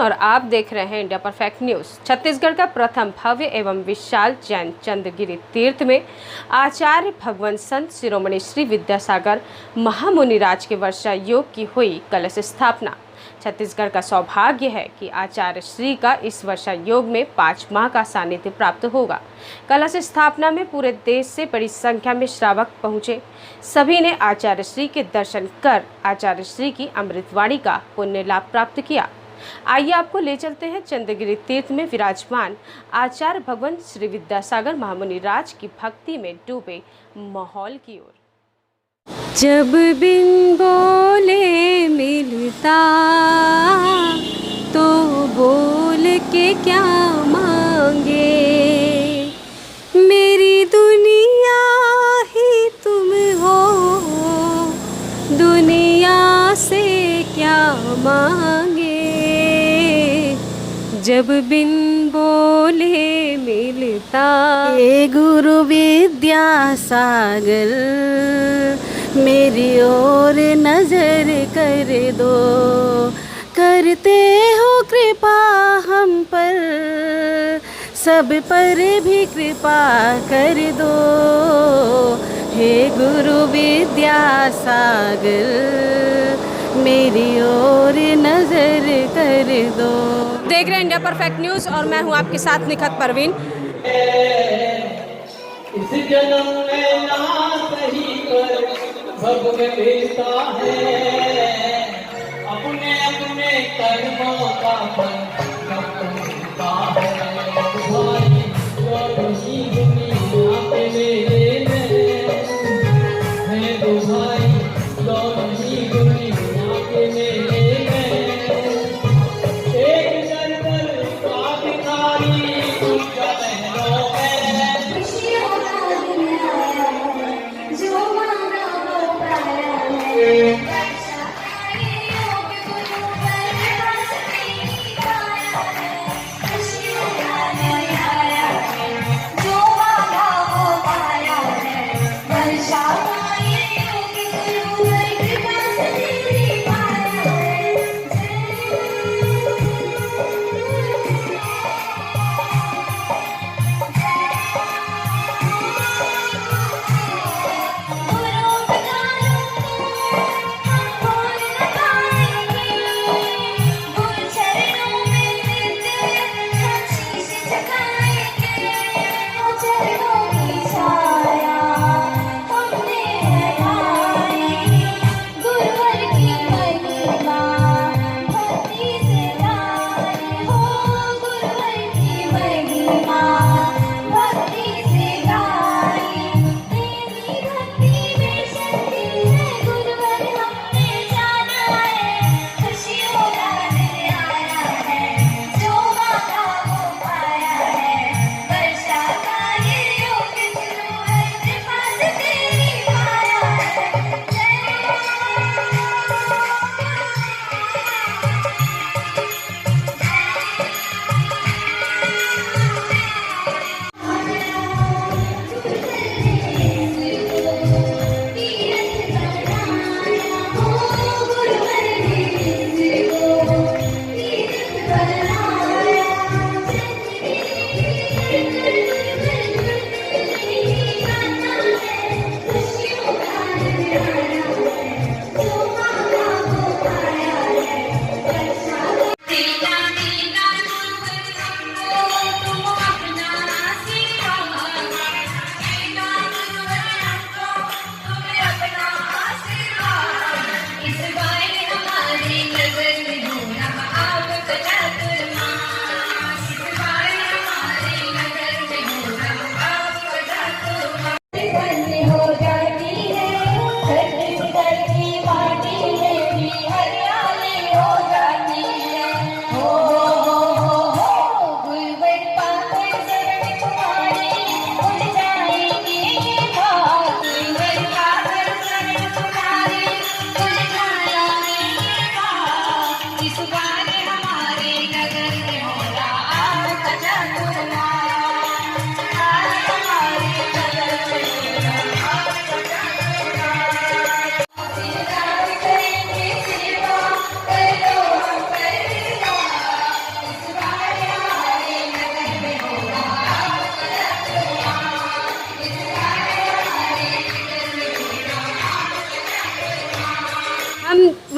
और आप देख रहे हैं इंडिया परफेक्ट न्यूज़। छत्तीसगढ़ का प्रथम भव्य एवं विशाल जैन चंद्रगिरी तीर्थ में आचार्य भगवंत संत शिरोमणि श्री विद्यासागर महामुनिराज के वर्षा योग की हुई कलश स्थापना। छत्तीसगढ़ का सौभाग्य है कि आचार्य श्री का इस वर्षा योग में 5 माह का सानिध्य प्राप्त होगा। कलश स्थापना में पूरे देश से बड़ी संख्या में श्रावक पहुंचे। सभी ने आचार्य श्री के दर्शन कर आचार्य श्री की अमृतवाणी का पुण्य लाभ प्राप्त किया। आइए आपको ले चलते हैं चंद्रगिरी तीर्थ में विराजमान आचार्य भगवंत श्री विद्यासागर महामुनिराज की भक्ति में डूबे माहौल की ओर। जब बिन बोले मिलता तो बोल के क्या मांगे, मेरी दुनिया ही तुम हो, दुनिया से क्या मांगे। जब बिन बोले मिलता, ये गुरु विद्यासागर मेरी ओर नजर कर दो, करते हो कृपा हम पर, सब पर भी कृपा कर दो। हे गुरु विद्यासागर मेरी ओर नजर कर दो। देख रहे हैं इंडिया परफेक्ट न्यूज़ और मैं हूं आपके साथ निखत परवीन। इस जन्म में ना सही कर भगवान देता है, अपने अपने कर्मों का फल मिलता है। भाई जो ही दुनिया पे मेरे है, दो भाई जो ही दुनिया पे मेरे एक दर का भिखारी दूसरा महलों में।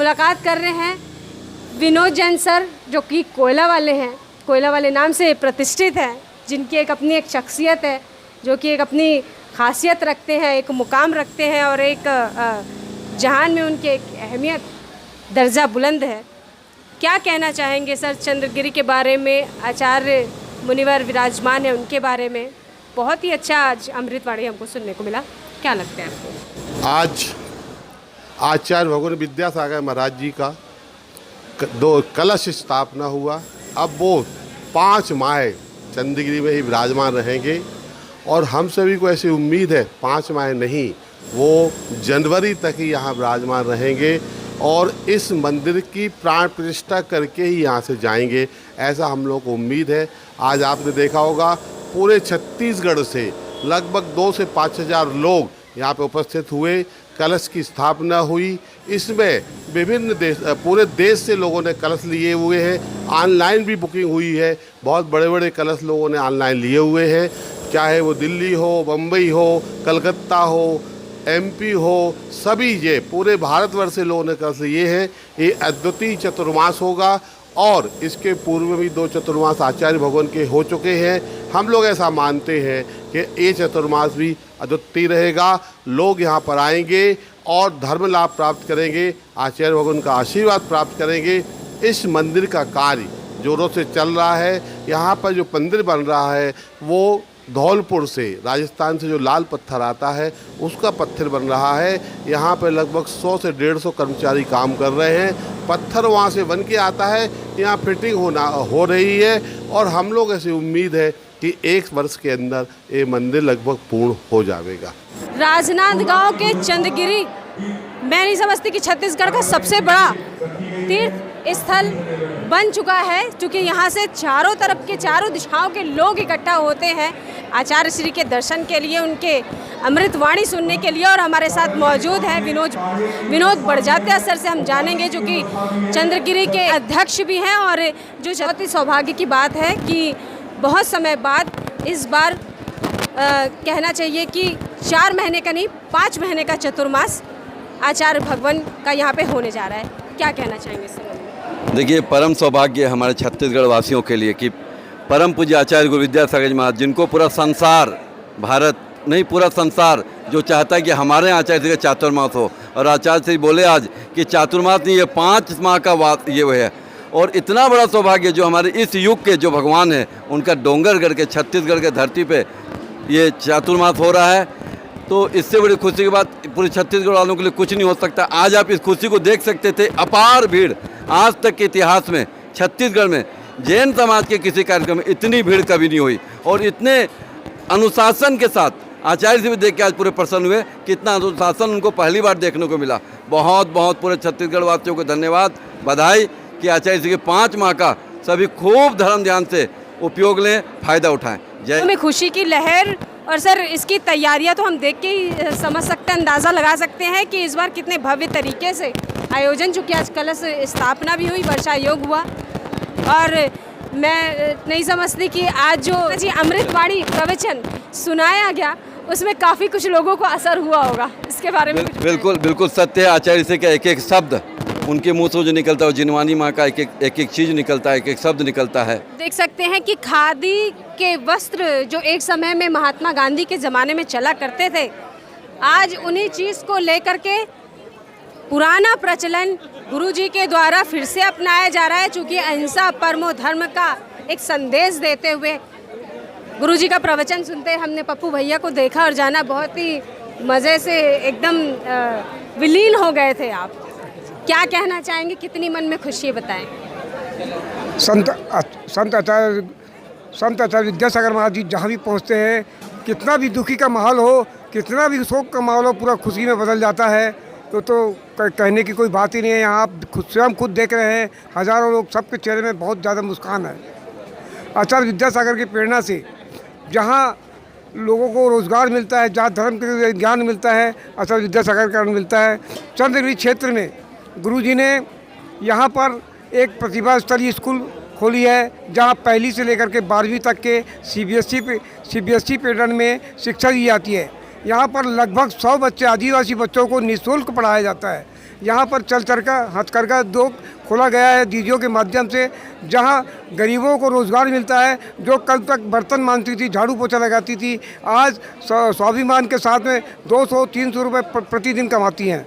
मुलाकात कर रहे हैं विनोद जैन सर, जो कि कोयला वाले हैं, कोयला वाले नाम से प्रतिष्ठित हैं, जिनकी एक अपनी एक शख्सियत है, जो कि एक अपनी खासियत रखते हैं, एक मुकाम रखते हैं और एक जहान में उनकी एक अहमियत, दर्जा बुलंद है। क्या कहना चाहेंगे सर चंद्रगिरी के बारे में? आचार्य मुनिवर विराजमान है, उनके बारे में बहुत ही अच्छा आज अमृतवाणी हमको सुनने को मिला। क्या लगता है आपको? आज आचार्य भगवान विद्यासागर महाराज जी का दो कलश स्थापना हुआ। अब वो 5 माह चंद्रगिरी में ही विराजमान रहेंगे और हम सभी को ऐसी उम्मीद है 5 माह नहीं, वो जनवरी तक ही यहाँ विराजमान रहेंगे और इस मंदिर की प्राण प्रतिष्ठा करके ही यहाँ से जाएंगे, ऐसा हम लोग को उम्मीद है। आज आपने देखा होगा पूरे छत्तीसगढ़ से लगभग 2 से 5 हज़ार लोग यहाँ पे उपस्थित हुए, कलश की स्थापना हुई। इसमें विभिन्न देश, पूरे देश से लोगों ने कलश लिए हुए हैं, ऑनलाइन भी बुकिंग हुई है, बहुत बड़े बड़े कलश लोगों ने ऑनलाइन लिए हुए हैं, चाहे वो दिल्ली हो, बम्बई हो, कलकत्ता हो, MP हो, सभी ये पूरे भारतवर्ष से लोगों ने कलश लिए हैं। ये अद्वितीय चतुर्मास होगा और इसके पूर्व में भी 2 चतुर्मास आचार्य भगवान के हो चुके हैं। हम लोग ऐसा मानते हैं कि ये चतुर्मास भी अद्वितीय रहेगा। लोग यहाँ पर आएंगे और धर्म लाभ प्राप्त करेंगे, आचार्य भगवान का आशीर्वाद प्राप्त करेंगे। इस मंदिर का कार्य जोरों से चल रहा है। यहाँ पर जो मंदिर बन रहा है वो धौलपुर से, राजस्थान से जो लाल पत्थर आता है उसका पत्थर बन रहा है। यहाँ पर लगभग 100 से 150 कर्मचारी काम कर रहे हैं। पत्थर वहाँ से बन के आता है, यहाँ फिटिंग हो रही है और हम लोग ऐसी उम्मीद है कि 1 वर्ष के अंदर ये मंदिर लगभग पूर्ण हो जाएगा। राजनांदगांव के चंद्रगिरी मैं नहीं समझती कि छत्तीसगढ़ का सबसे बड़ा तीर्थ स्थल बन चुका है, क्योंकि यहाँ से चारों तरफ के, चारों दिशाओं के लोग इकट्ठा होते हैं आचार्य श्री के दर्शन के लिए, उनके अमृतवाणी सुनने के लिए। और हमारे साथ मौजूद हैं विनोद बड़जात्या सर से हम जानेंगे, जो कि चंद्रगिरी के अध्यक्ष भी हैं और जो बहुत ही सौभाग्य की बात है कि बहुत समय बाद इस बार कहना चाहिए कि 4 महीने का नहीं 5 महीने का चतुर्मास आचार्य भगवान का यहाँ पे होने जा रहा है। क्या कहना चाहेंगे सर? देखिए, परम सौभाग्य है हमारे छत्तीसगढ़ वासियों के लिए कि परम पूज्य आचार्य गुरु विद्यासागर जी महाराज, जिनको पूरा संसार, भारत नहीं पूरा संसार जो चाहता है कि हमारे आचार्य श्री का चातुर्मास हो, और आचार्य श्री बोले आज कि चातुर्मास नहीं, ये 5 माह का ये है। और इतना बड़ा सौभाग्य जो हमारे इस युग के जो भगवान हैं उनका डोंगरगढ़ के छत्तीसगढ़ के धरती पे ये चातुर्मास हो रहा है, तो इससे बड़ी खुशी की बात पूरे छत्तीसगढ़ वालों के लिए कुछ नहीं हो सकता। आज आप इस खुशी को देख सकते थे, अपार भीड़। आज तक के इतिहास में छत्तीसगढ़ में जैन समाज के किसी कार्यक्रम में इतनी भीड़ कभी नहीं हुई और इतने अनुशासन के साथ आचार्य से भी देख के आज पूरे प्रसन्न हुए। कितना अनुशासन उनको पहली बार देखने को मिला। बहुत बहुत पूरे छत्तीसगढ़ वासियों को धन्यवाद, बधाई कि आचार्य जी के 5 माह का सभी खूब धर्म ध्यान से उपयोग लें, फ़ायदा उठाएं। जय। हमें खुशी की लहर। और सर, इसकी तैयारियां तो हम देख के ही समझ सकते हैं, अंदाज़ा लगा सकते हैं कि इस बार कितने भव्य तरीके से आयोजन, चूँकि आज कलश स्थापना भी हुई, वर्षा योग हुआ, और मैं नहीं समझती कि आज जो जी अमृतवाणी प्रवचन सुनाया गया उसमें काफ़ी कुछ लोगों को असर हुआ होगा। इसके बारे में बिल्कुल बिल्कुल सत्य है। आचार्य से का एक एक शब्द उनके मुंह से जो निकलता है, जिनवानी माँ का एक एक चीज़ निकलता है, एक एक शब्द निकलता है। देख सकते हैं कि खादी के वस्त्र जो एक समय में महात्मा गांधी के ज़माने में चला करते थे, आज उन्हीं चीज़ को लेकर के पुराना प्रचलन गुरुजी के द्वारा फिर से अपनाया जा रहा है। चूँकि अहिंसा परमो धर्म का एक संदेश देते हुए गुरुजी का प्रवचन सुनते हमने पप्पू भैया को देखा और जाना, बहुत ही मज़े से एकदम विलीन हो गए थे आप। क्या कहना चाहेंगे, कितनी मन में खुशी बताएं? संत आचार्य विद्यासागर महाराज जी जहाँ भी पहुँचते हैं, कितना भी दुखी का माहौल हो, कितना भी शोक का माहौल हो, पूरा खुशी में बदल जाता है। तो कहने की कोई बात ही नहीं है। यहाँ आप स्वयं खुद देख रहे हैं, हज़ारों लोग, सबके चेहरे में बहुत ज़्यादा मुस्कान है। आचार्य विद्यासागर की प्रेरणा से जहाँ लोगों को रोज़गार मिलता है, जहाँ धर्म के ज्ञान मिलता है, आचार्य विद्यासागर का कारण मिलता है। चंद्रगिरी क्षेत्र में गुरुजी ने यहाँ पर एक प्रतिभा स्तरीय स्कूल खोली है, जहाँ 1 से लेकर के 12वीं तक के CBSE पैटर्न में शिक्षा दी जाती है। यहाँ पर लगभग 100 बच्चे आदिवासी बच्चों को निःशुल्क पढ़ाया जाता है। यहाँ पर चरखा हथकरघा उद्योग खोला गया है दीदियों के माध्यम से, जहाँ गरीबों को रोज़गार मिलता है। जो कल तक बर्तन मांजती थी, झाड़ू पोछा लगाती थी, आज स्वाभिमान के साथ में 200-300 रुपये प्रतिदिन कमाती हैं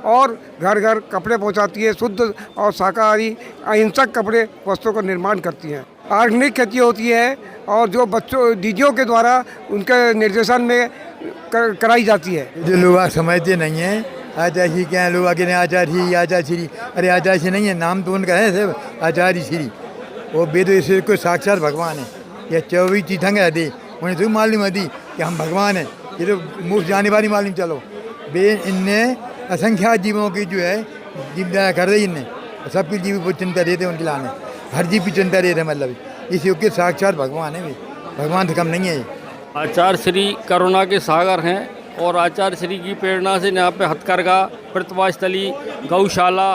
और घर घर कपड़े पहुँचाती है, शुद्ध और शाकाहारी अहिंसक कपड़े वस्त्रों का निर्माण करती हैं। ऑर्गेनिक खेती होती है और जो बच्चों दीदियों के द्वारा उनके निर्देशन में कराई जाती है। जो लोग समझते नहीं हैं आचार्य क्या है, लोग आगे आचार्य आचार्य, अरे आचार्य नहीं है, नाम तो उनका है सब आचार्य श्री। वो वेद को साक्षात भगवान है। यह 24 तीर्थंकर दे उन्हें तो मालूम दी कि हम भगवान हैं। ये तो मुफ्त जाने वाली मालूम चलो बे इनने असंख्या जीवों की जो है जीवदया कर रही इनने, सबकी जीव को चिंता देते उनके लाने, हर जीव की चिंता देते, मतलब इस युग के साक्षात भगवान है। वे भगवान से कम नहीं है। आचार्य श्री करुणा के सागर हैं और आचार्य श्री की प्रेरणा से यहाँ पे हथकरघा, प्रतिमा स्थली, गौशाला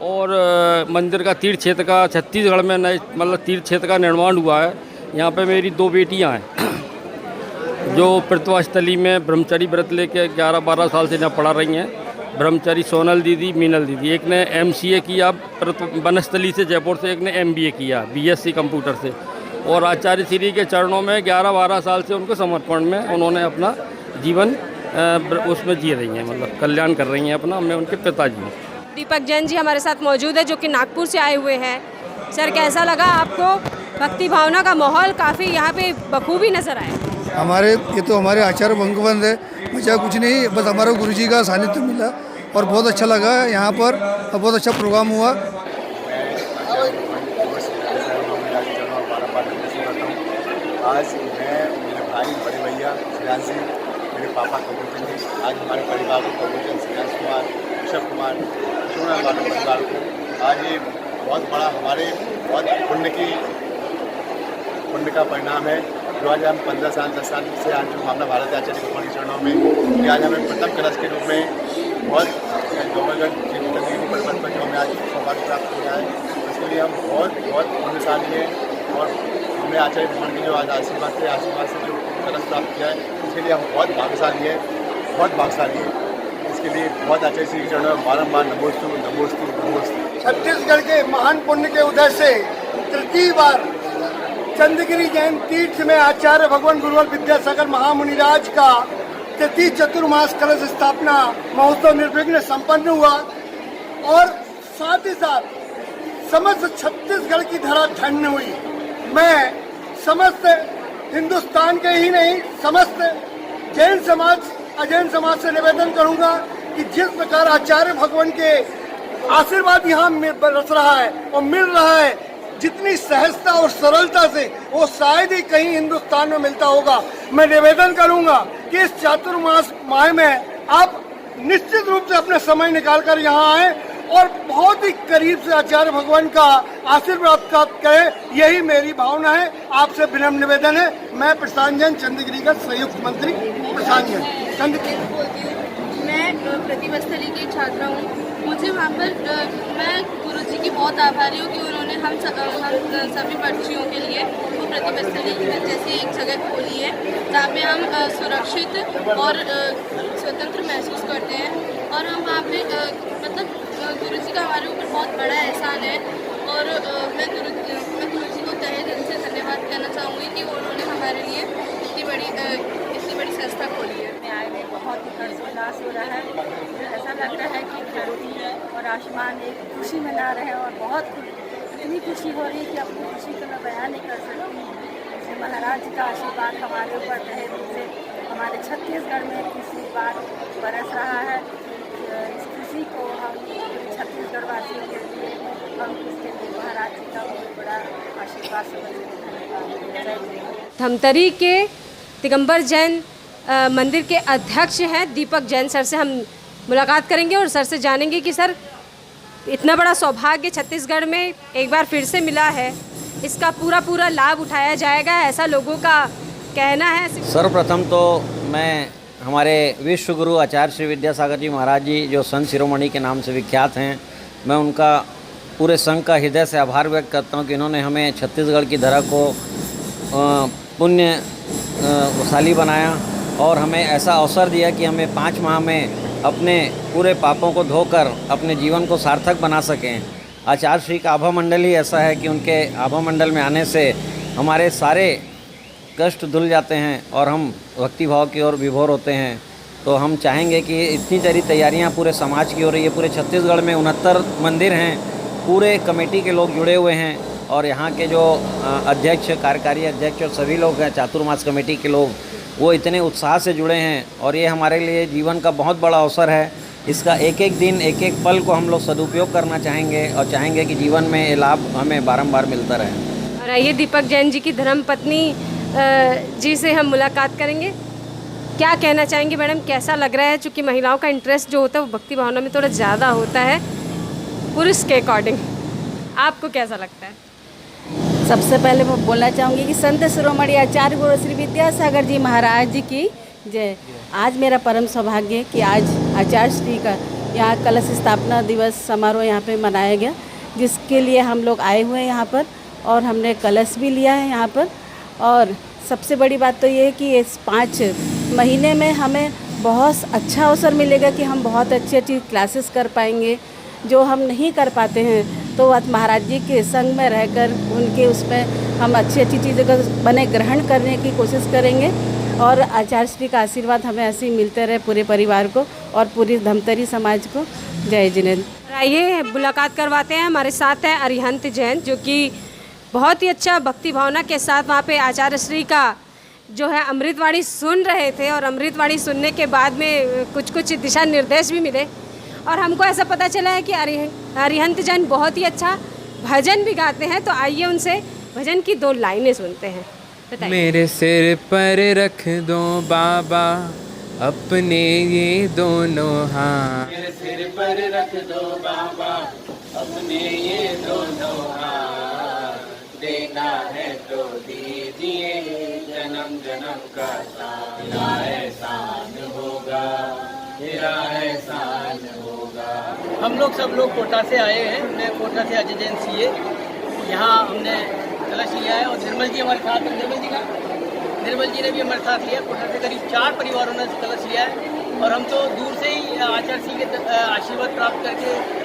और मंदिर का तीर्थ क्षेत्र का छत्तीसगढ़ में नए मतलब तीर्थ क्षेत्र का निर्माण हुआ है। यहाँ पे मेरी 2 बेटियाँ हैं जो प्रतिमा स्थली में ब्रह्मचरी व्रत लेके 11-12 साल से यहाँ पढ़ा रही हैं। ब्रह्मचरी सोनल दीदी, मीनल दीदी। एक ने MCA किया वनस्थली से जयपुर से, एक ने MBA किया BSc कंप्यूटर से। और आचार्य श्री के चरणों में 11-12 साल से उनको समर्पण में उन्होंने अपना जीवन उसमें जी रही हैं, मतलब कल्याण कर रही हैं अपना। मैं उनके पिताजी हूँ। दीपक जैन जी हमारे साथ मौजूद है जो कि नागपुर से आए हुए हैं। सर, कैसा लगा आपको? भक्ति भावना का माहौल काफ़ी यहाँ पे बखूबी नज़र आया। ये तो हमारे आचार्य भगवंत है, मुझे कुछ नहीं, बस हमारे गुरुजी का सानिध्य मिला और बहुत अच्छा लगा यहाँ पर और बहुत अच्छा प्रोग्राम हुआ। आज मैं, मेरे भाई, बड़े भैया श्रेयांश जी, मेरे पापा कबूतन जी, आज हमारे परिवार को कबूतन, श्रेयांश कुमार, ऋषभ कुमार, सोना वालों परिवार को आज ये बहुत बड़ा हमारे बहुत पुण्य का परिणाम है जो आज हम 15 साल 10 साल से आज जो मामला भारत आचार्य भगवान के चरणों में कि आज हमें प्रथम कलश के रूप में बहुत गवर्नमेंट परिवर्तन पर जो हमें आज सौभाग्य प्राप्त किया है, उसके लिए हम बहुत पुण्यशाली हैं। और हमने आचार्य भगवान की जो आज आशीर्वाद से जो कलश प्राप्त किया है, उसके लिए हम बहुत भाग्यशाली हैं। इसके लिए बहुत आचार्य श्री चरणों में बारम्बार नमोस्तु नमोस्तु नमोस्तु। छत्तीसगढ़ के महान पुण्य के उदय से तृतीय बार चंद्रगिरी जैन तीर्थ में आचार्य भगवान गुरुवर विद्यासागर महामुनिराज का तृतीय चतुर्मास कलश स्थापना महोत्सव निर्विघ्न संपन्न हुआ और साथ ही साथ समस्त छत्तीसगढ़ की धरा धन्य हुई। मैं समस्त हिंदुस्तान के ही नहीं, समस्त जैन समाज, अजैन समाज से निवेदन करूंगा कि जिस प्रकार आचार्य भगवान के आशीर्वाद यहाँ बरस रहा है और मिल रहा है, जितनी सहजता और सरलता से वो शायद ही कहीं हिंदुस्तान में मिलता होगा। मैं निवेदन करूंगा कि इस चातुर्मास माह में आप निश्चित रूप से अपना समय निकालकर यहाँ आए और बहुत ही करीब से आचार्य भगवान का आशीर्वाद प्राप्त करें। यही मेरी भावना है। आपसे विनम्र निवेदन है। मैं प्रशांत जैन, चंद्रगिरी का संयुक्त मंत्री प्रशांत जैन। मैं प्रतिमा स्थली की छात्रा हूँ। मुझे वहाँ पर मैं गुरुजी की बहुत आभारी हूँ कि उन्होंने हम सभी बच्चियों के लिए वो प्रतिमा स्थली जैसी एक जगह खोली है जहाँ पे हम सुरक्षित और स्वतंत्र महसूस करते हैं। और हम वहाँ पे मतलब गुरुजी का हमारे ऊपर बहुत बड़ा एहसान है और मैं गुरुजी को तहे दिल से धन्यवाद कहना चाहूँगी कि उन्होंने हमारे लिए इतनी बड़ी संस्था खोली है। में आए में बहुत ही हर्षोल्लास हो रहा है। मुझे ऐसा लगता है कि धरती और आसमान एक खुशी मना रहे हैं और बहुत इतनी खुशी हो रही है कि अपनी खुशी को मैं बयान नहीं कर सकती। महाराज जी का आशीर्वाद हमारे ऊपर तहे दिल से हमारे छत्तीसगढ़ में किसी बार बरस रहा है। इस खुशी को हम छत्तीसगढ़ वासियों के लिए हम इसके लिए महाराज जी का बहुत बड़ा आशीर्वाद समझते। धमतरी के दिगंबर जैन मंदिर के अध्यक्ष हैं दीपक जैन। सर से हम मुलाकात करेंगे और सर से जानेंगे कि सर इतना बड़ा सौभाग्य छत्तीसगढ़ में एक बार फिर से मिला है, इसका पूरा लाभ उठाया जाएगा, ऐसा लोगों का कहना है। सर्वप्रथम तो मैं हमारे विश्व गुरु आचार्य श्री विद्यासागर जी महाराज जी जो संत शिरोमणि के नाम से विख्यात हैं, मैं उनका पूरे संघ का हृदय से आभार व्यक्त करता हूं कि इन्होंने हमें छत्तीसगढ़ की धरा को पुण्यशाली बनाया और हमें ऐसा अवसर दिया कि हमें 5 माह में अपने पूरे पापों को धोकर अपने जीवन को सार्थक बना सकें। आचार्य श्री का आभा मंडल ही ऐसा है कि उनके आभा मंडल में आने से हमारे सारे कष्ट धुल जाते हैं और हम भक्ति भाव की ओर विभोर होते हैं। तो हम चाहेंगे कि इतनी सारी तैयारियां पूरे समाज की हो रही है। पूरे छत्तीसगढ़ में 69 मंदिर हैं, पूरे कमेटी के लोग जुड़े हुए हैं और यहाँ के जो अध्यक्ष, कार्यकारी अध्यक्ष और सभी लोग हैं, चातुर्मास कमेटी के लोग, वो इतने उत्साह से जुड़े हैं और ये हमारे लिए जीवन का बहुत बड़ा अवसर है। इसका एक एक दिन, एक एक पल को हम लोग सदुपयोग करना चाहेंगे और चाहेंगे कि जीवन में ये लाभ हमें बारंबार मिलता रहे। और आइए दीपक जैन जी की धर्मपत्नी जी से हम मुलाकात करेंगे। क्या कहना चाहेंगे मैडम, कैसा लग रहा है? चूँकि महिलाओं का इंटरेस्ट जो होता है वो भक्ति भावना में थोड़ा ज़्यादा होता है पुरुष के अकॉर्डिंग, आपको कैसा लगता है? सबसे पहले मैं बोलना चाहूँगी कि संत शिरोमणि आचार्य गुरु श्री विद्यासागर जी महाराज जी की जय। आज मेरा परम सौभाग्य है कि आज आचार्य श्री का यहाँ कलश स्थापना दिवस समारोह यहाँ पे मनाया गया, जिसके लिए हम लोग आए हुए हैं यहाँ पर और हमने कलश भी लिया है यहाँ पर। और सबसे बड़ी बात तो ये है कि इस 5 महीने में हमें बहुत अच्छा अवसर मिलेगा कि हम बहुत अच्छी अच्छी क्लासेस कर पाएंगे जो हम नहीं कर पाते हैं। तो महाराज जी के संग में रहकर उनके उसमें हम अच्छी अच्छी चीज़ों का बने ग्रहण करने की कोशिश करेंगे और आचार्य श्री का आशीर्वाद हमें ऐसे ही मिलते रहे पूरे परिवार को और पूरी धमतरी समाज को। जय जिनेन्द्र। आइए मुलाकात करवाते हैं। हमारे साथ है अरिहंत जैन, जो कि बहुत ही अच्छा भक्ति भावना के साथ वहाँ पे आचार्य श्री का जो है अमृतवाणी सुन रहे थे और अमृतवाणी सुनने के बाद में कुछ कुछ दिशा निर्देश भी मिले और हमको ऐसा पता चला है कि अरिहंत जैन बहुत ही अच्छा भजन भी गाते हैं। तो आइए उनसे भजन की 2 लाइनें सुनते हैं। बताइए। मेरे सिर पर रख दो बाबा अपने ये दोनों हाथ, मेरे सिर पर रख दो बाबा अपने ये दोनों हाथ, देना है तो दीजिए जन्म जन्म का साथ, मेरा एहसान होगा, मेरा एहसान होगा। हम लोग सब लोग कोटा से आए हैं। मैं कोटा से अजय जैन सीए, यहाँ हमने कलश लिया है और निर्मल जी हमारे साथ हैं। निर्मल जी ने भी हमारे साथ लिया। कोटा से करीब 4 परिवारों ने कलश लिया है और हम तो दूर से ही आचार्य श्री के आशीर्वाद प्राप्त करके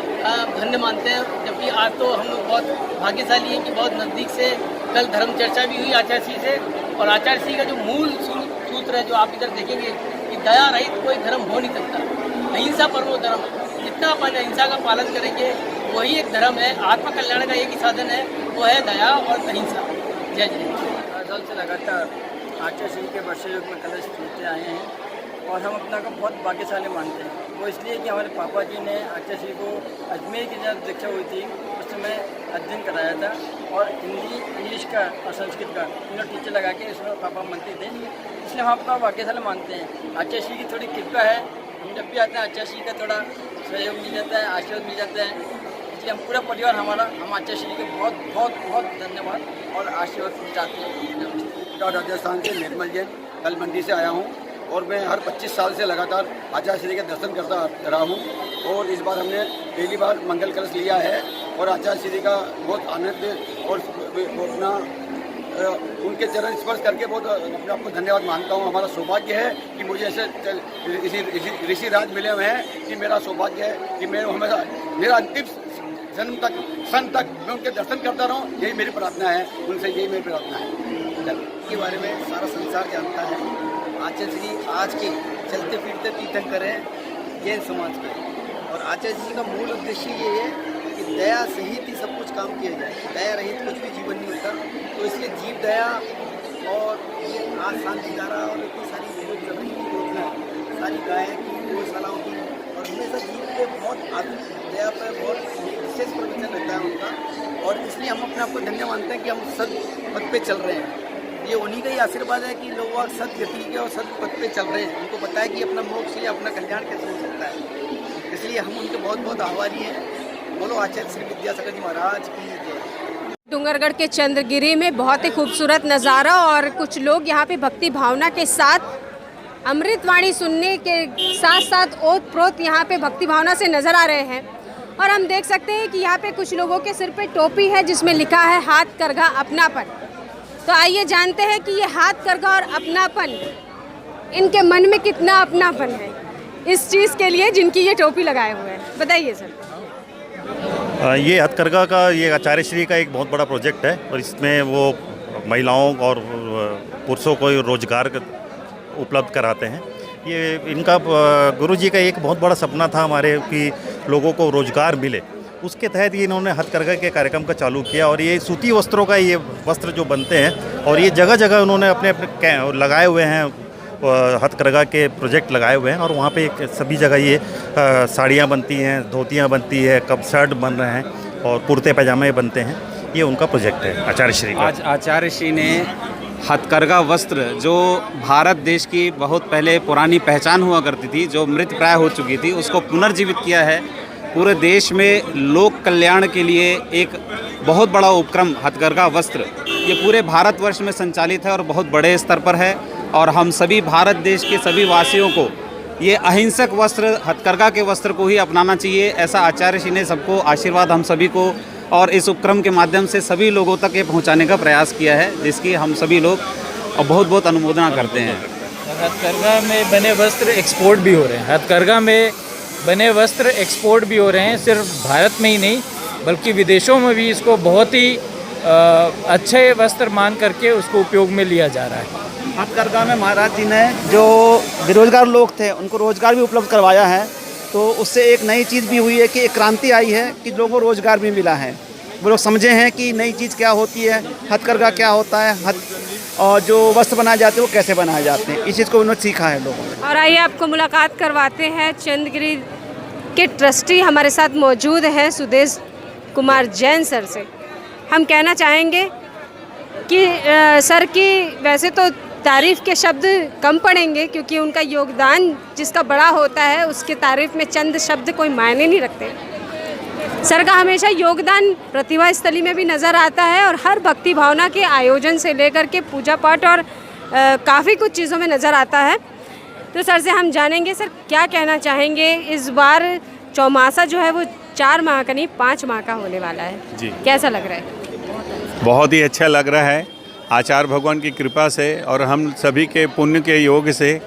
धन्य मानते हैं। जबकि आज तो हम लोग बहुत भाग्यशाली हैं कि बहुत नज़दीक से कल धर्म चर्चा भी हुई आचार्य श्री से। और आचार्य श्री का जो मूल सूत्र है, जो आप इधर देखेंगे कि दया रहित कोई धर्म हो नहीं सकता, अहिंसा परमो धर्म। जितना अपन अहिंसा का पालन करेंगे वही एक धर्म है। आत्म कल्याण का एक ही साधन है, वो है दया और अहिंसा। जय जय। साल से लगातार आचार्य श्री के वर्ष योग में कलश लेते आए हैं और हम अपना को बहुत भाग्यशाली मानते हैं। वो इसलिए कि हमारे पापा जी ने आचार्य श्री को अजमेर की जब दीक्षा हुई थी उस समय अध्ययन कराया था और हिंदी, इंग्लिश का और संस्कृत का तीनों टीचर लगा के इसमें पापा मानते थे। इसलिए हम अपना भाग्यशाली मानते हैं। आचार्य श्री की थोड़ी कृपा है, हम जब भी आते हैं आचार्य श्री का थोड़ा सहयोग मिल जाता है, आशीर्वाद मिल जाता है। इसलिए हम पूरा परिवार हमारा, हम आचार्य श्री के बहुत बहुत बहुत धन्यवाद और आशीर्वाद चाहते हैं। राजस्थान से निर्मल जैन कल मंडी से आया हूँ और मैं हर 25 साल से लगातार आचार्य श्री के दर्शन करता रहा हूँ और इस बार हमने पहली बार मंगल कलश लिया है और आचार्य श्री का बहुत आनंद और अपना उनके चरण स्पर्श करके बहुत अपने आपको धन्यवाद मानता हूँ। हमारा सौभाग्य है कि मुझे ऐसे ऋषि राज मिले हुए हैं कि मेरा सौभाग्य है कि मैं हमेशा मेरा अंतिम जन्म तक सन तक मैं उनके दर्शन करता रहूँ। यही मेरी प्रार्थना है, उनसे यही मेरी प्रार्थना है। के बारे में सारा संसार जानता है। आचार्य श्री आज के चलते फिरते तीर्थंकर हैं जैन समाज के और आचार्य जी का मूल उद्देश्य ये है कि दया सहित ही सब कुछ काम किया जाए। दया रहित कुछ भी जीवन नहीं होता। तो इसलिए जीव दया और ये आज शांति धारा और इतनी सारी चल रही योजना, सारी गाय की गौशालाओं की और हमेशा जीव को बहुत दया पर बहुत विशेष प्रवचन रहता है उनका। और इसलिए हम अपने आप को धन्य मानते हैं कि हम सद पथ पे चल रहे हैं। ये उन्हीं का ही आशीर्वाद है कि लोग वहाँ सदगति के और सदपथ पे चल रहे हैं। उनको पता है कि अपना मोक्ष या अपना कल्याण कैसे हो सकता है। इसलिए हम उनके बहुत बहुत आभारी हैं। बोलो आचार्य श्री विद्यासागर जी महाराज की जय। डूंगरगढ़ के चंद्रगिरी में बहुत ही खूबसूरत नज़ारा और कुछ लोग यहाँ पे भक्ति भावना के साथ अमृतवाणी सुनने के साथ साथ ओत प्रोत यहाँ पे भक्ति भावना से नज़र आ रहे हैं। और हम देख सकते हैं कि यहाँ पे कुछ लोगों के सिर पे टोपी है जिसमें लिखा है हाथ करघा अपनापन। तो आइए जानते हैं कि ये हाथ करघा और अपनापन इनके मन में कितना अपनापन है इस चीज़ के लिए जिनकी ये टोपी लगाए हुए हैं, बताइए सर। ये हथकरघा का, ये आचार्य श्री का एक बहुत बड़ा प्रोजेक्ट है और इसमें वो महिलाओं और पुरुषों को रोजगार उपलब्ध कराते हैं। ये इनका गुरुजी का एक बहुत बड़ा सपना था हमारे कि लोगों को रोजगार मिले, उसके तहत ये इन्होंने हथकरघा के कार्यक्रम का चालू किया। और ये सूती वस्त्रों का ये वस्त्र जो बनते हैं और ये जगह जगह उन्होंने अपने अपने लगाए हुए हैं, हथकरघा के प्रोजेक्ट लगाए हुए हैं और वहाँ पे सभी जगह ये साड़ियाँ बनती हैं, धोतियाँ बनती है, कब शर्ट बन रहे हैं और कुर्ते पैजामे बनते हैं। ये उनका प्रोजेक्ट है आचार्य श्री का। आज आचार्य श्री ने हथकरघा वस्त्र, जो भारत देश की बहुत पहले पुरानी पहचान हुआ करती थी, जो मृत प्राय हो चुकी थी, उसको पुनर्जीवित किया है। पूरे देश में लोक कल्याण के लिए एक बहुत बड़ा उपक्रम हथकरघा वस्त्र ये पूरे भारतवर्ष में संचालित है और बहुत बड़े स्तर पर है। और हम सभी भारत देश के सभी वासियों को ये अहिंसक वस्त्र, हथकरघा के वस्त्र को ही अपनाना चाहिए, ऐसा आचार्य श्री ने सबको आशीर्वाद हम सभी को और इस उपक्रम के माध्यम से सभी लोगों तक ये पहुंचाने का प्रयास किया है, जिसकी हम सभी लोग बहुत बहुत अनुमोदना करते हैं। हथकरघा में बने वस्त्र एक्सपोर्ट भी हो रहे हैं, हथकरघा में बने वस्त्र एक्सपोर्ट भी हो रहे हैं, सिर्फ भारत में ही नहीं बल्कि विदेशों में भी इसको बहुत ही अच्छे वस्त्र मान करके उसको उपयोग में लिया जा रहा है। हथकरघा में महाराज जी ने जो बेरोजगार लोग थे उनको रोजगार भी उपलब्ध करवाया है, तो उससे एक नई चीज़ भी हुई है कि एक क्रांति आई है कि लोगों को रोजगार भी मिला है। वो लोग समझे हैं कि नई चीज़ क्या होती है, हथकरघा क्या होता है, और जो वस्त्र बनाए जाते हैं वो कैसे बनाए जाते हैं, इस चीज़ को उन्होंने सीखा है लोगों ने। और आइए आपको मुलाकात करवाते हैं चंद्रगिरी के ट्रस्टी हमारे साथ मौजूद हैं सुदेश कुमार जैन सर से। हम कहना चाहेंगे कि सर की वैसे तो तारीफ़ के शब्द कम पड़ेंगे, क्योंकि उनका योगदान जिसका बड़ा होता है उसके तारीफ़ में चंद शब्द कोई मायने नहीं रखते। सर का हमेशा योगदान प्रतिभा स्थली में भी नज़र आता है और हर भक्ति भावना के आयोजन से लेकर के पूजा पाठ और काफ़ी कुछ चीज़ों में नज़र आता है। तो सर से हम जानेंगे सर क्या कहना चाहेंगे, इस बार चौमासा जो है वो 4 माह का नहीं 5 माह का होने वाला है जी, कैसा लग रहा है? बहुत ही अच्छा लग रहा है। आचार्य भगवान की कृपा से और हम सभी के पुण्य के योग से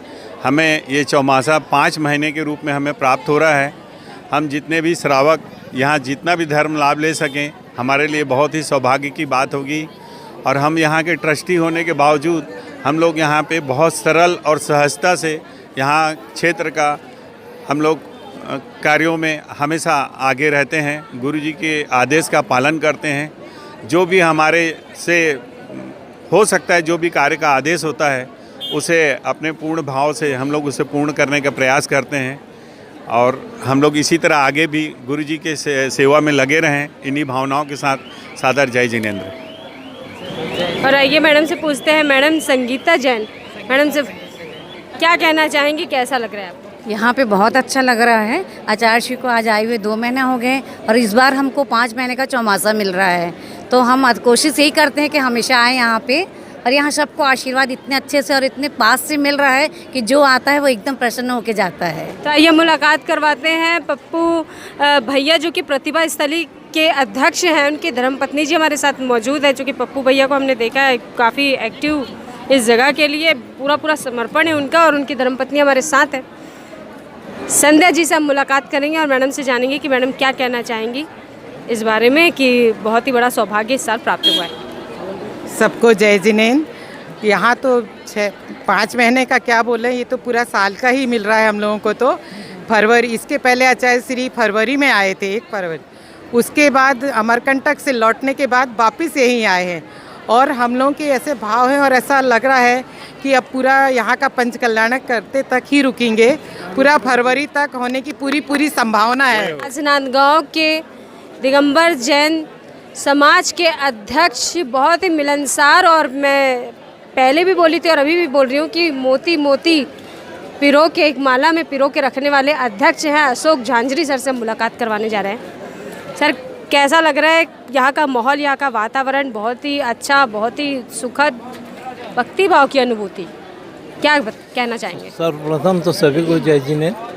हमें ये चौमासा 5 महीने के रूप में हमें प्राप्त हो रहा है। हम जितने भी श्रावक यहाँ जितना भी धर्म लाभ ले सकें हमारे लिए बहुत ही सौभाग्य की बात होगी। और हम यहाँ के ट्रस्टी होने के बावजूद हम लोग यहाँ पे बहुत सरल और सहजता से यहाँ क्षेत्र का हम लोग कार्यों में हमेशा आगे रहते हैं, गुरुजी के आदेश का पालन करते हैं। जो भी हमारे से हो सकता है, जो भी कार्य का आदेश होता है उसे अपने पूर्ण भाव से हम लोग उसे पूर्ण करने का प्रयास करते हैं और हम लोग इसी तरह आगे भी गुरुजी के सेवा में लगे रहें, इन्हीं भावनाओं के साथ। सादर जय जिनेंद्र। और आइए मैडम से पूछते हैं, मैडम संगीता जैन, मैडम से क्या कहना चाहेंगी, कैसा लग रहा है आपको? यहाँ पे बहुत अच्छा लग रहा है। आचार्य श्री को आज आए हुए 2 महीने हो गए और इस बार हमको 5 महीने का चौमासा मिल रहा है, तो हम कोशिश यही करते हैं कि हमेशा आए यहाँ पे। और यहाँ सबको आशीर्वाद इतने अच्छे से और इतने पास से मिल रहा है कि जो आता है वो एकदम प्रसन्न होके जाता है। तो आइए मुलाकात करवाते हैं पप्पू भैया जो कि प्रतिभा स्थली के अध्यक्ष हैं, उनकी धर्मपत्नी जी हमारे साथ मौजूद है। चूँकि पप्पू भैया को हमने देखा है काफ़ी एक्टिव इस जगह के लिए, पूरा समर्पण है उनका, और उनकी धर्मपत्नी हमारे साथ है। संध्या जी से हम मुलाकात करेंगे और मैडम से जानेंगे कि मैडम क्या कहना चाहेंगी इस बारे में कि बहुत ही बड़ा सौभाग्य इस साल प्राप्त हुआ है। सबको जय जिनेंद्र। यहाँ तो 5 महीने का क्या बोले, ये तो पूरा साल का ही मिल रहा है हम लोगों को। तो फरवरी, इसके पहले आचार्य श्री फरवरी में आए थे, 1 फरवरी, उसके बाद अमरकंटक से लौटने के बाद वापस यहीं आए हैं। और हम लोगों के ऐसे भाव हैं और ऐसा लग रहा है कि अब पूरा यहाँ का पंच कल्याण करते तक ही रुकेंगे, पूरा फरवरी तक होने की पूरी संभावना है। राजनांदगांव के दिगंबर जैन समाज के अध्यक्ष बहुत ही मिलनसार, और मैं पहले भी बोली थी और अभी भी बोल रही हूँ कि मोती मोती पिरो के, एक माला में पिरो के रखने वाले अध्यक्ष हैं अशोक झांझरी सर से मुलाकात करवाने जा रहे हैं। सर कैसा लग रहा है यहाँ का माहौल, यहाँ का वातावरण? बहुत ही अच्छा, बहुत ही सुखद भक्ति भाव की अनुभूति, क्या कहना चाहेंगे? सर्वप्रथम तो सभी को जय जिनेंद्र।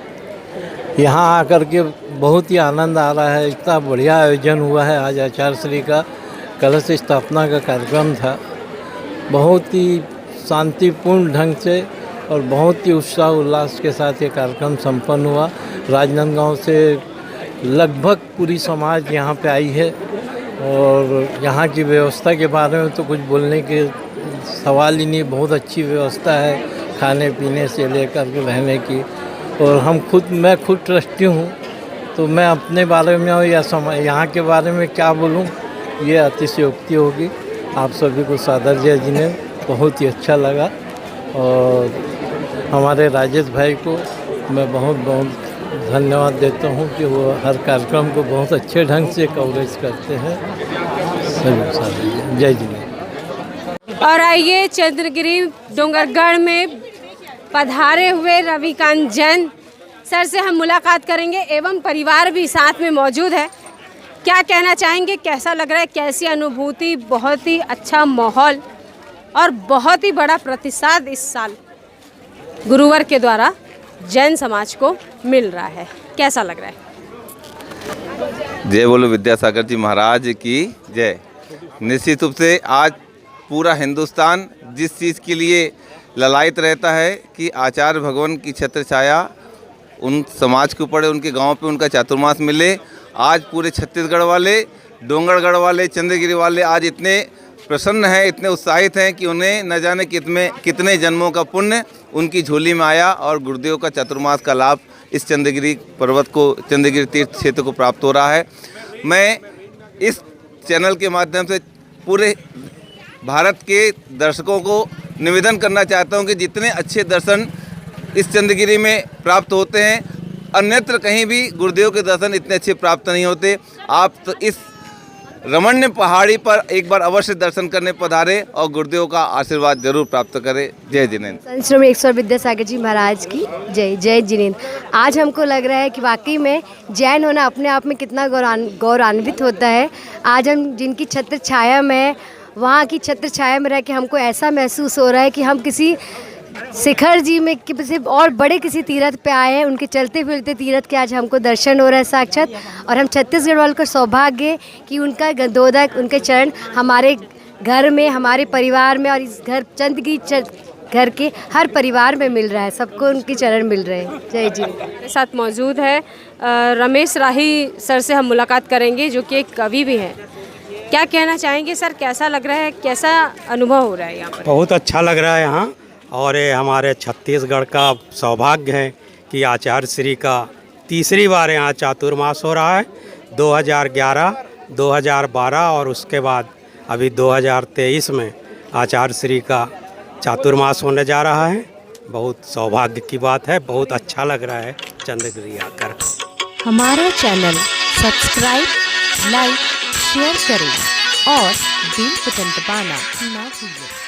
यहाँ आकर के बहुत ही आनंद आ रहा है, इतना बढ़िया आयोजन हुआ है। आज आचार्य श्री का कलश स्थापना का कार्यक्रम था, बहुत ही शांतिपूर्ण ढंग से और बहुत ही उत्साह उल्लास के साथ ये कार्यक्रम संपन्न हुआ। राजनांदगांव से लगभग पूरी समाज यहाँ पे आई है और यहाँ की व्यवस्था के बारे में तो कुछ बोलने के सवाल ही नहीं। बहुत अच्छी व्यवस्था है खाने पीने से लेकर के रहने की। और मैं खुद ट्रस्टी हूँ, तो मैं अपने बारे में या यहाँ के बारे में क्या बोलूँ, ये अतिशयोक्ति होगी। आप सभी को सादर जय जिनेंद्र, बहुत ही अच्छा लगा। और हमारे राजेश भाई को मैं बहुत बहुत धन्यवाद देता हूँ कि वो हर कार्यक्रम को बहुत अच्छे ढंग से कवरेज करते हैं। जय जिनेंद्र। और आइए चंद्रगिरी डोंगरगढ़ में पधारे हुए रविकांत जैन सर से हम मुलाकात करेंगे एवं परिवार भी साथ में मौजूद है। क्या कहना चाहेंगे, कैसा लग रहा है, कैसी अनुभूति? बहुत ही अच्छा माहौल और बहुत ही बड़ा प्रतिसाद इस साल गुरुवर के द्वारा जैन समाज को मिल रहा है, कैसा लग रहा है? जय बोलो विद्यासागर जी महाराज की जय। निश्चित रूप से आज पूरा हिंदुस्तान जिस चीज़ के लिए ललायत रहता है कि आचार्य भगवान की छत्र छाया उन समाज के ऊपर, उनके गांव पे उनका चातुर्मास मिले, आज पूरे छत्तीसगढ़ वाले, डोंगरगढ़ वाले, चंद्रगिरी वाले आज इतने प्रसन्न हैं, इतने उत्साहित हैं कि उन्हें न जाने कितने जन्मों का पुण्य उनकी झोली में आया और गुरुदेव का चातुर्मास का लाभ इस चंद्रगिरी पर्वत को, चंद्रगिरी तीर्थ क्षेत्र को प्राप्त हो रहा है। मैं इस चैनल के माध्यम से पूरे भारत के दर्शकों को निवेदन करना चाहता हूं कि जितने अच्छे दर्शन इस चंद्रगिरी में प्राप्त होते हैं, अन्यत्र कहीं भी गुरुदेव के दर्शन इतने अच्छे प्राप्त नहीं होते। आप तो इस रमण्य पहाड़ी पर एक बार अवश्य दर्शन करने पधारे और गुरुदेव का आशीर्वाद जरूर प्राप्त करें। जय जिनेंद्र। संत शिरोमणि ईश्वर विद्यासागर जी महाराज की जय। जय जिनेंद्र। आज हमको लग रहा है कि वाकई में जैन होना अपने आप में कितना गौरवान्वित होता है। आज हम जिनकी छत्र छाया में, वहाँ की छत्र छाया में रह के हमको ऐसा महसूस हो रहा है कि हम किसी शिखर जी में किसी और बड़े किसी तीर्थ पे आए हैं। उनके चलते फिरते तीर्थ के आज हमको दर्शन हो रहा है साक्षात। और हम छत्तीसगढ़ वालों का सौभाग्य कि उनका गंदोदक, उनके चरण हमारे घर में, हमारे परिवार में और इस घर चंद्रगिरी घर के हर परिवार में मिल रहा है। सबको उनके चरण मिल रहे हैं। जय जी। मेरे साथ मौजूद है रमेश राही सर से हम मुलाकात करेंगे, जो कि एक कवि भी हैं। क्या कहना चाहेंगे सर, कैसा लग रहा है, कैसा अनुभव हो रहा है यहाँ पर? बहुत अच्छा लग रहा है यहाँ। और ये हमारे छत्तीसगढ़ का सौभाग्य है कि आचार्य श्री का तीसरी बार यहाँ चातुर्मास हो रहा है। 2011, 2012 और उसके बाद अभी 2023 में आचार्य श्री का चातुर्मास होने जा रहा है। बहुत सौभाग्य की बात है, बहुत अच्छा लग रहा है चंद्रगिरी आकर। हमारा चैनल सब्सक्राइब, लाइक, शेयर करें और बेल बटन दबाना ना भूलें।